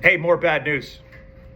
Hey, more bad news.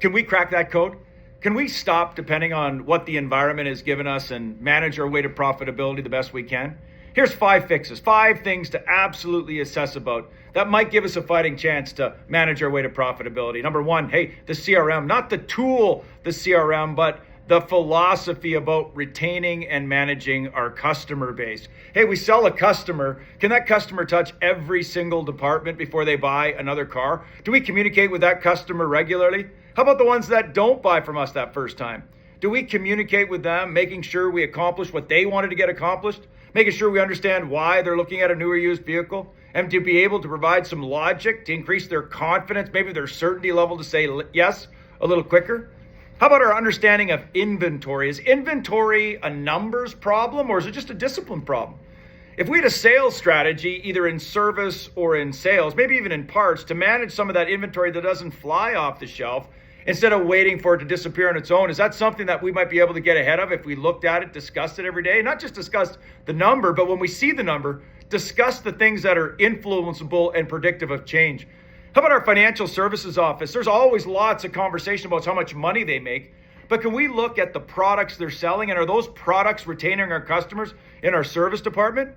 Can we crack that code? Can we stop depending on what the environment has given us and manage our way to profitability the best we can? Here's 5 fixes, 5 things to absolutely assess about that might give us a fighting chance to manage our way to profitability. Number 1, hey, the CRM, not the tool, the CRM, but the philosophy about retaining and managing our customer base. Hey, we sell a customer. Can that customer touch every single department before they buy another car? Do we communicate with that customer regularly? How about the ones that don't buy from us that first time? Do we communicate with them, making sure we accomplish what they wanted to get accomplished? Making sure we understand why they're looking at a new or used vehicle? And to be able to provide some logic to increase their confidence, maybe their certainty level to say yes a little quicker? How about our understanding of inventory? Is inventory a numbers problem or is it just a discipline problem? If we had a sales strategy, either in service or in sales, maybe even in parts, to manage some of that inventory that doesn't fly off the shelf, instead of waiting for it to disappear on its own, is that something that we might be able to get ahead of if we looked at it, discussed it every day? Not just discuss the number, but when we see the number, discuss the things that are influenceable and predictive of change. How about our financial services office? There's always lots of conversation about how much money they make, but can we look at the products they're selling, and are those products retaining our customers in our service department?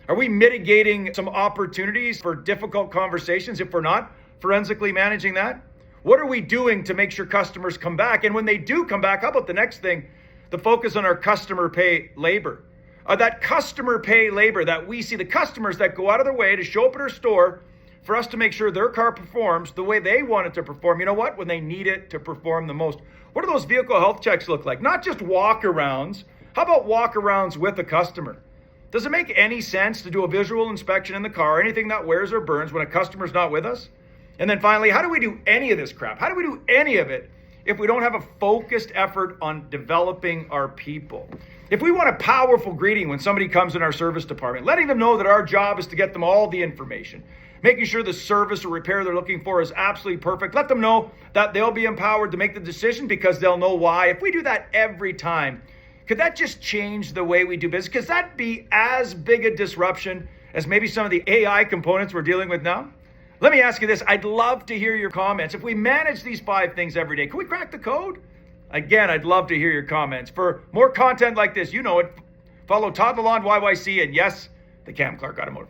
Are we mitigating some opportunities for difficult conversations if we're not forensically managing that? What are we doing to make sure customers come back? And when they do come back, how about the next thing? The focus on our customer pay labor. That customer pay labor that we see, the customers that go out of their way to show up at our store for us to make sure their car performs the way they want it to perform. You know what? When they need it to perform the most. What do those vehicle health checks look like? Not just walk-arounds. How about walk-arounds with the customer? Does it make any sense to do a visual inspection in the car, anything that wears or burns when a customer's not with us? And then finally, how do we do any of this crap? How do we do any of it if we don't have a focused effort on developing our people? If we want a powerful greeting when somebody comes in our service department, letting them know that our job is to get them all the information, making sure the service or repair they're looking for is absolutely perfect, let them know that they'll be empowered to make the decision because they'll know why. If we do that every time, could that just change the way we do business? Could that be as big a disruption as maybe some of the AI components we're dealing with now? Let me ask you this. I'd love to hear your comments. If we manage these 5 things every day, can we crack the code? Again, I'd love to hear your comments. For more content like this, you know it, follow Todd Lalonde YYC and yes, the Cam Clark Automotive Group.